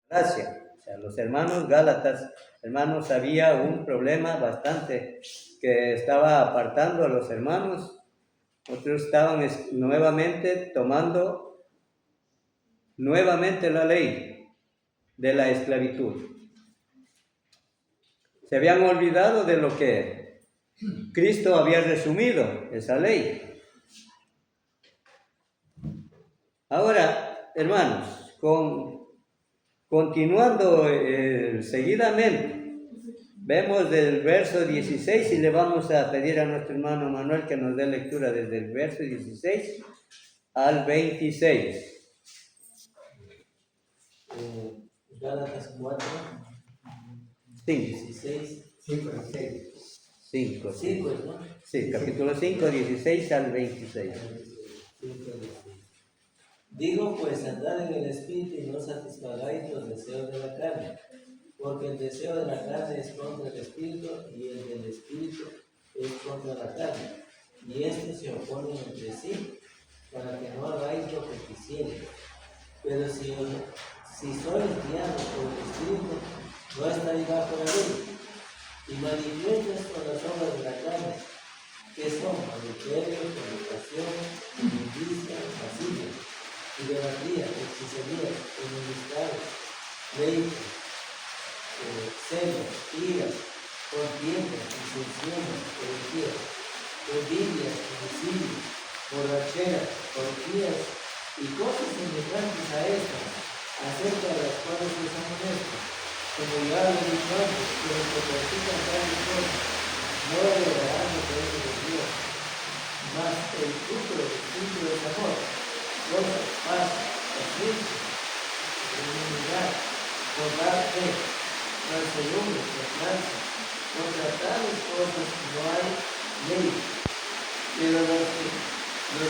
Galacia. O sea, los hermanos Gálatas, hermanos, había un problema bastante que estaba apartando a los hermanos. Otros estaban nuevamente tomando nuevamente la ley de la esclavitud. Se habían olvidado de lo que Cristo había resumido, esa ley. Ahora, hermanos, continuando seguidamente, vemos del verso 16 y le vamos a pedir a nuestro hermano Manuel que nos dé lectura desde el verso 16 al 26. Gálatas 4, 5. 16. 5 y 6. 5. 5, ¿no? Sí, capítulo 5, 16 al 26. 5, 16. Digo pues, andad en el espíritu y no satisfagáis los deseos de la carne, porque el deseo de la carne es contra el espíritu y el del espíritu es contra la carne, y estos se oponen entre sí, para que no hagáis lo que quisierais. Pero si sois guiados por el espíritu, no estaréis bajo la ley. Y manifiestas con las obras de la carne, que son adulterio, fornicación, inmundicia, lascivia, idolatría, hechicería, enemistades, pleitos, celos, iras, contiendas, disensiones, herejías, envidias, homicidios, borracheras, orgías y cosas semejantes a estas, acerca de las cuales os amonesto, como ya lo he dicho antes, que los que practican tales cosas no heredarán los reinos de Dios. Mas el fruto del Espíritu es amor, gozo, paz, paciencia, benignidad, bondad, fe, mansedumbre, templanza. Contra tales cosas no hay ley. Pero los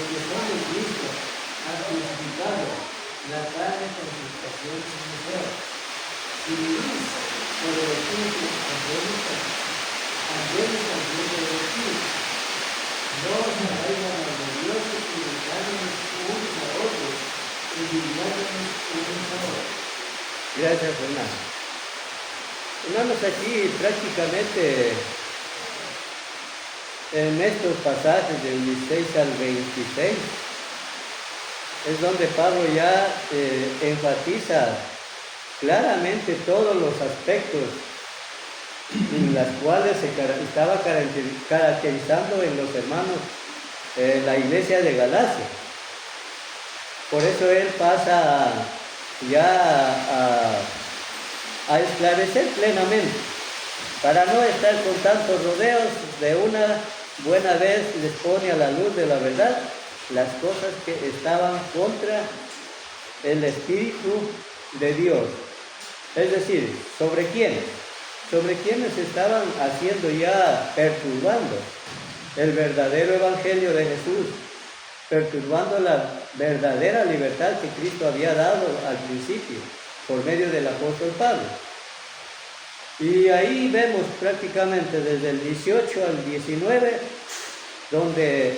que son de Cristo han crucificado la carne con sus pasiones y deseos. Si vivís por el Espíritu, andemos también del Espíritu. No os hagáis vanagloriosos y dejándonos unos a otros, envidiándonos unos a otros. Gracias, hermano. Hermanos, aquí prácticamente en estos pasajes del 16 al 26 es donde Pablo ya enfatiza claramente todos los aspectos en los cuales se estaba caracterizando en los hermanos la iglesia de Galacia. Por eso él pasa ya a esclarecer plenamente, para no estar con tantos rodeos. De una buena vez les pone a la luz de la verdad las cosas que estaban contra el Espíritu de Dios. Es decir, ¿sobre quiénes? Sobre quienes estaban haciendo ya, perturbando el verdadero evangelio de Jesús, perturbando la verdadera libertad que Cristo había dado al principio por medio del apóstol Pablo. Y ahí vemos prácticamente desde el 18 al 19, donde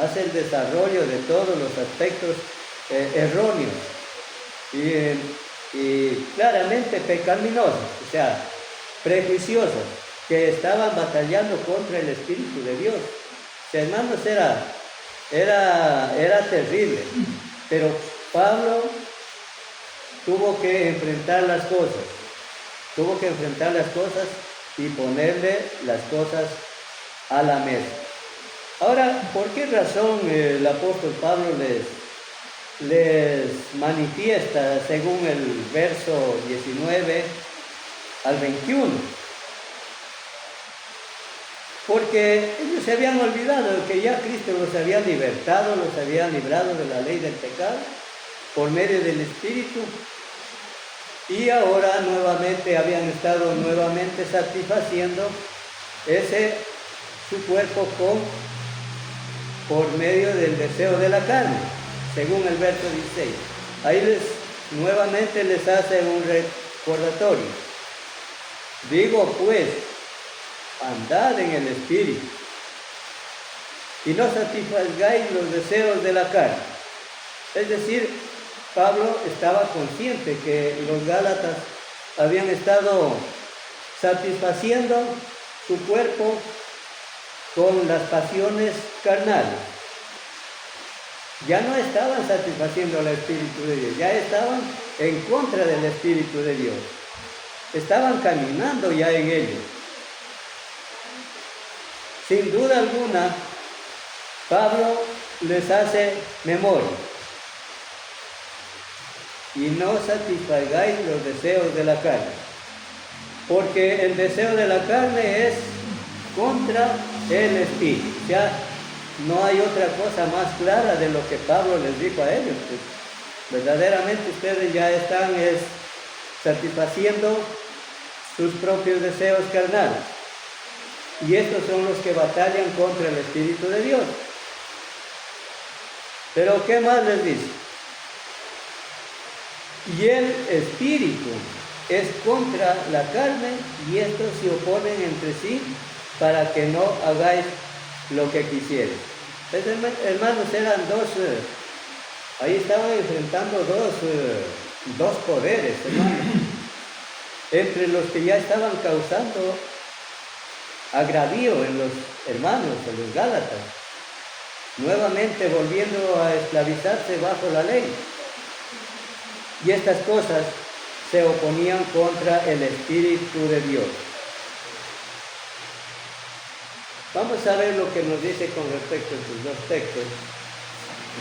hace el desarrollo de todos los aspectos erróneos y claramente pecaminosos, o sea, prejuiciosos, que estaban batallando contra el Espíritu de Dios. O sea, hermanos, era terrible, pero Pablo tuvo que enfrentar las cosas, y ponerle las cosas a la mesa. Ahora, ¿por qué razón el apóstol Pablo les manifiesta según el verso 19 al 21? Porque ellos se habían olvidado de que ya Cristo los había libertado, los había librado de la ley del pecado por medio del Espíritu, y ahora nuevamente habían estado nuevamente satisfaciendo su cuerpo por medio del deseo de la carne, según el verso 16. Ahí nuevamente les hace un recordatorio. Digo pues, andad en el Espíritu y no satisfagáis los deseos de la carne. Es decir, Pablo estaba consciente que los Gálatas habían estado satisfaciendo su cuerpo con las pasiones carnales. Ya no estaban satisfaciendo al Espíritu de Dios, ya estaban en contra del Espíritu de Dios. Estaban caminando ya en ello. Sin duda alguna, Pablo les hace memoria. Y no satisfagáis los deseos de la carne, porque el deseo de la carne es contra el Espíritu. Ya no hay otra cosa más clara de lo que Pablo les dijo a ellos. Pues, verdaderamente ustedes ya están satisfaciendo sus propios deseos carnales. Y estos son los que batallan contra el Espíritu de Dios. Pero ¿qué más les dice? Y el Espíritu es contra la carne, y estos se oponen entre sí para que no hagáis lo que quisierais. Hermanos, eran ahí estaban enfrentando dos poderes, hermanos, entre los que ya estaban causando agravio en los hermanos, en los Gálatas, nuevamente volviendo a esclavizarse bajo la ley. Y estas cosas se oponían contra el Espíritu de Dios. Vamos a ver lo que nos dice con respecto a estos dos textos,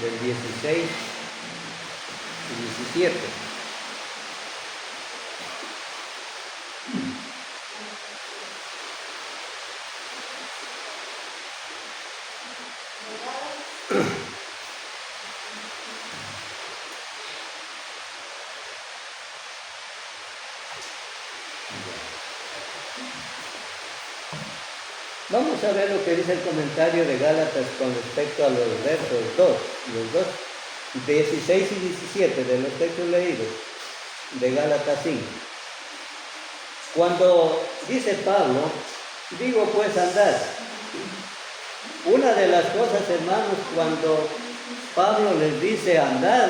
del 16 y 17. Vamos a ver lo que dice el comentario de Gálatas con respecto a los versos 2, los dos, 16 y 17 de los textos leídos de Gálatas 5. Cuando dice Pablo, digo pues andad. Una de las cosas, hermanos, cuando Pablo les dice andad,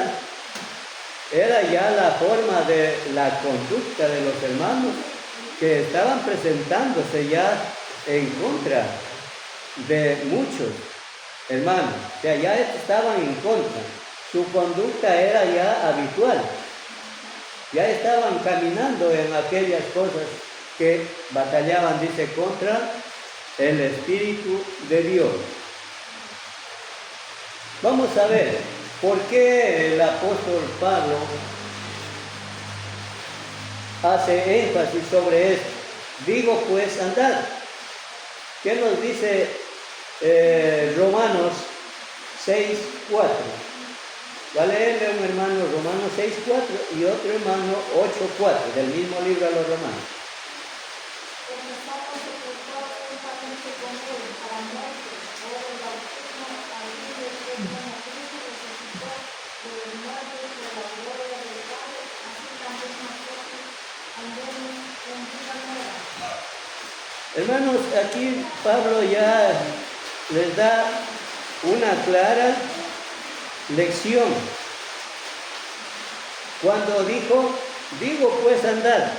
era ya la forma de la conducta de los hermanos que estaban presentándose ya en contra de muchos hermanos. O sea, ya estaban en contra. Su conducta era ya habitual. Ya estaban caminando en aquellas cosas que batallaban, dice, contra el Espíritu de Dios. Vamos a ver por qué el apóstol Pablo hace énfasis sobre esto. Digo pues andad. ¿Qué nos dice Romanos 6:4? Va a leerle un hermano Romanos 6:4 y otro hermano 8:4 del mismo libro a los Romanos. Hermanos, aquí Pablo ya les da una clara lección. Cuando dijo, digo pues andad.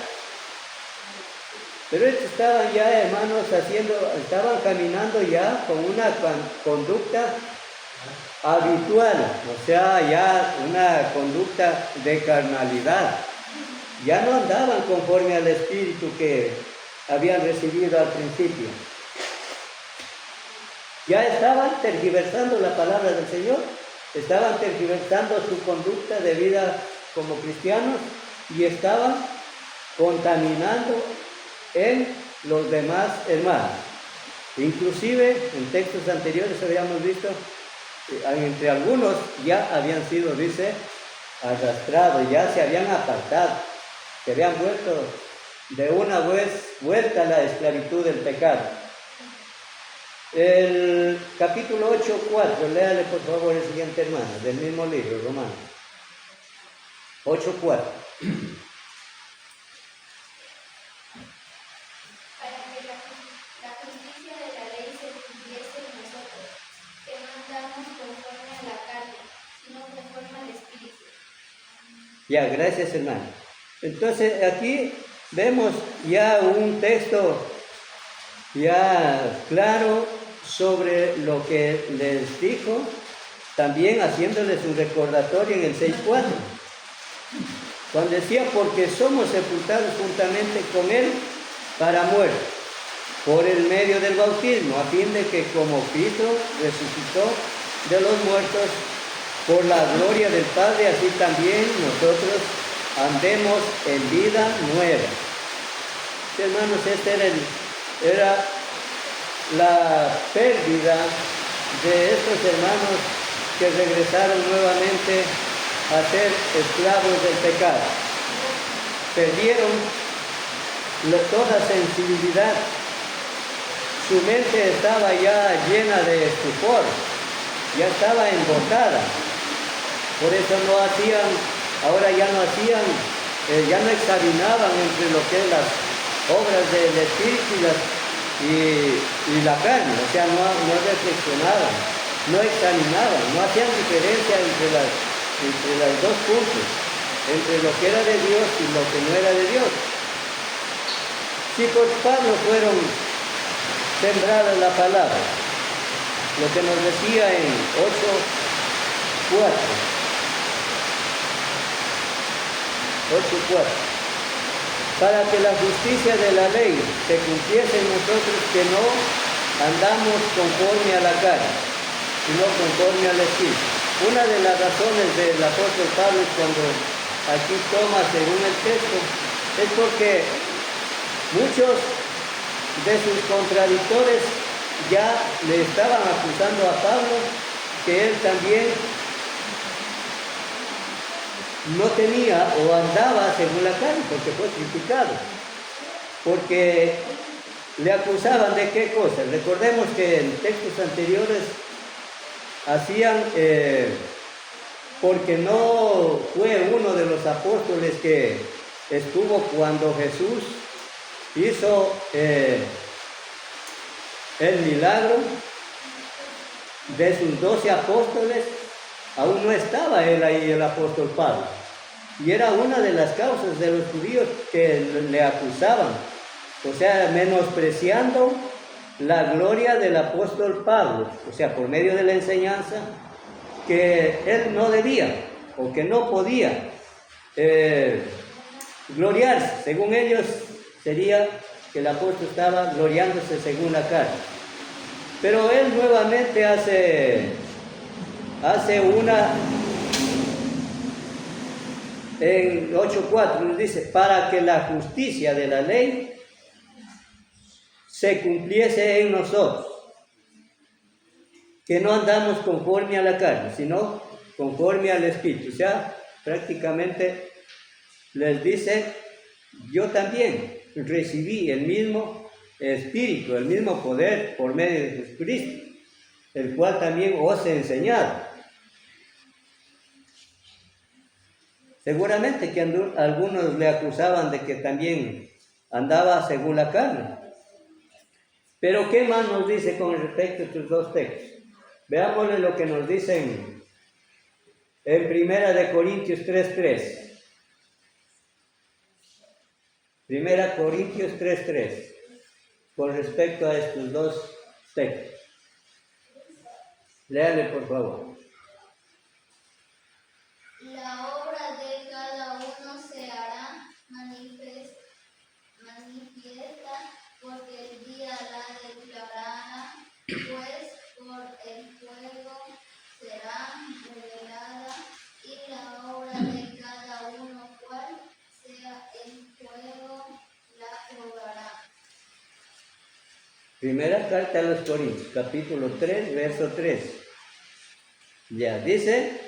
Pero estos estaban ya, hermanos, estaban caminando ya con una conducta habitual, o sea, ya una conducta de carnalidad. Ya no andaban conforme al espíritu que habían recibido al principio. Ya estaban tergiversando la palabra del Señor, estaban tergiversando su conducta de vida como cristianos y estaban contaminando en los demás hermanos. Inclusive en textos anteriores habíamos visto, entre algunos ya habían sido, dice, arrastrados, ya se habían apartado, se habían vuelto de una vez vuelta a la esclavitud del pecado. El capítulo 8:4, léale por favor el siguiente hermano, del mismo libro, Romanos 8:4. Ya, gracias, hermano. Entonces, aquí vemos ya un texto ya claro sobre lo que les dijo, también haciéndoles un recordatorio en el 6.4, cuando decía, porque somos sepultados juntamente con Él para muerte, por el medio del bautismo, a fin de que como Cristo resucitó de los muertos por la gloria del Padre, así también nosotros andemos en vida nueva. Hermanos, esta era la pérdida de estos hermanos que regresaron nuevamente a ser esclavos del pecado. Perdieron toda sensibilidad. Su mente estaba ya llena de estupor, ya estaba embotada. Por eso ahora ya no examinaban entre lo que es las obras del Espíritu y la carne, o sea, no reflexionaban, no examinaban, no hacían diferencia entre los dos puntos, entre lo que era de Dios y lo que no era de Dios. Si por Pablo fueron sembradas la palabra, lo que nos decía en 8.4, para que la justicia de la ley se cumpliese en nosotros, que no andamos conforme a la carne, sino conforme al Espíritu. Una de las razones del apóstol Pablo, cuando aquí toma según el texto, es porque muchos de sus contradictores ya le estaban acusando a Pablo que él también no tenía o andaba según la carne, porque fue criticado, porque le acusaban de qué cosas. Recordemos que en textos anteriores hacían, porque no fue uno de los apóstoles que estuvo cuando Jesús hizo el milagro de sus 12 apóstoles, aún no estaba él ahí, el apóstol Pablo. Y era una de las causas de los judíos que le acusaban, o sea, menospreciando la gloria del apóstol Pablo, o sea, por medio de la enseñanza, que él no debía o que no podía gloriarse. Según ellos, sería que el apóstol estaba gloriándose según la carne. Pero él nuevamente hace una, en 8.4 nos dice, para que la justicia de la ley se cumpliese en nosotros, que no andamos conforme a la carne, sino conforme al Espíritu. O sea, prácticamente les dice, yo también recibí el mismo Espíritu, el mismo poder por medio de Jesucristo, el cual también os he enseñado. Seguramente que algunos le acusaban de que también andaba según la carne. Pero ¿qué más nos dice con respecto a estos dos textos? Veámosle lo que nos dicen en 1 Corintios 3.3. 1 Corintios 3.3, con respecto a estos dos textos. Léale, por favor. La obra de cada uno se hará manifiesta, porque el día la declarará, pues por el fuego será revelada, y la obra de cada uno, cual sea el fuego, la probará. Primera carta a los Corintios, capítulo 3, verso 3. Ya, dice,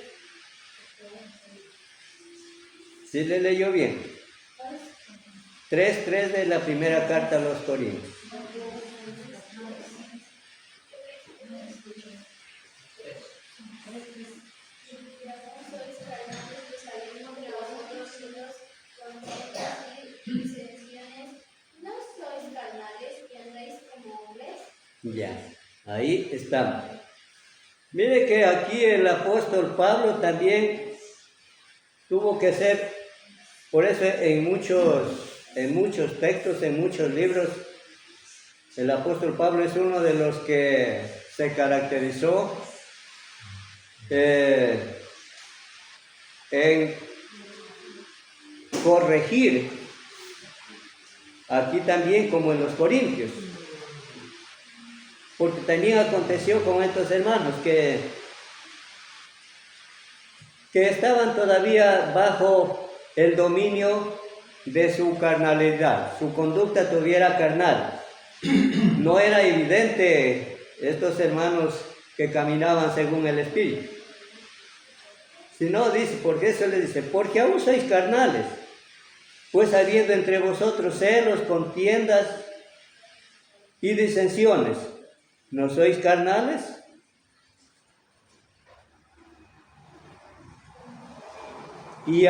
¿sí le leyó bien? 3.3 de la primera carta a los Corintios. Ya, ahí estamos. Mire que aquí el apóstol Pablo también tuvo que ser, por eso en muchos textos, en muchos libros, el apóstol Pablo es uno de los que se caracterizó en corregir, aquí también como en los Corintios, porque también aconteció con estos hermanos que estaban todavía bajo el dominio de su carnalidad, su conducta tuviera carnal. No era evidente estos hermanos que caminaban según el Espíritu. Sino dice, porque eso le dice, porque aún sois carnales, pues habiendo entre vosotros celos, contiendas y disensiones, ¿no sois carnales? Y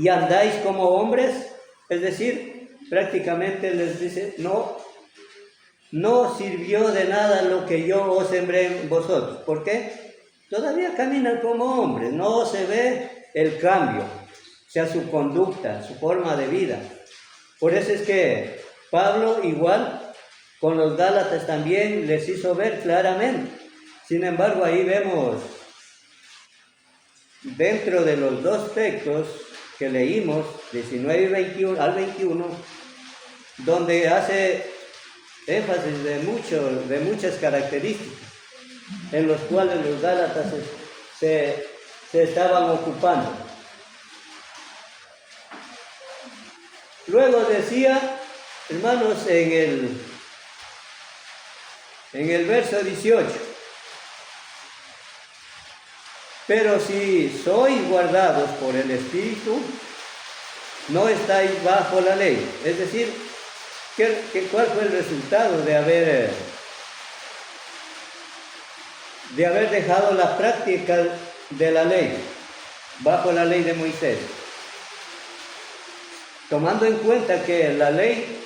andáis como hombres, es decir, prácticamente les dice, no sirvió de nada lo que yo os sembré en vosotros. ¿Por qué? Todavía caminan como hombres, no se ve el cambio, o sea, su conducta, su forma de vida. Por eso es que Pablo, igual, con los Gálatas también les hizo ver claramente. Sin embargo, ahí vemos, dentro de los dos textos que leímos, 19 y 21, al 21, donde hace énfasis de muchas características en los cuales los Gálatas se estaban ocupando. Luego decía, hermanos, en el verso 18, pero si sois guardados por el Espíritu, no estáis bajo la ley. Es decir, ¿cuál fue el resultado de haber dejado la práctica de la ley, bajo la ley de Moisés? Tomando en cuenta que la ley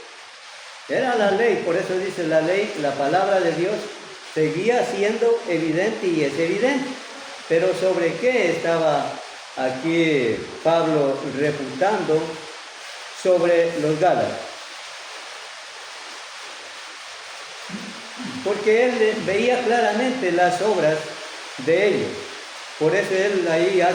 era la ley, por eso dice la ley, la palabra de Dios seguía siendo evidente y es evidente. Pero ¿sobre qué estaba aquí Pablo refutando? Sobre los Gálatas. Porque él veía claramente las obras de ellos. Por eso él ahí hace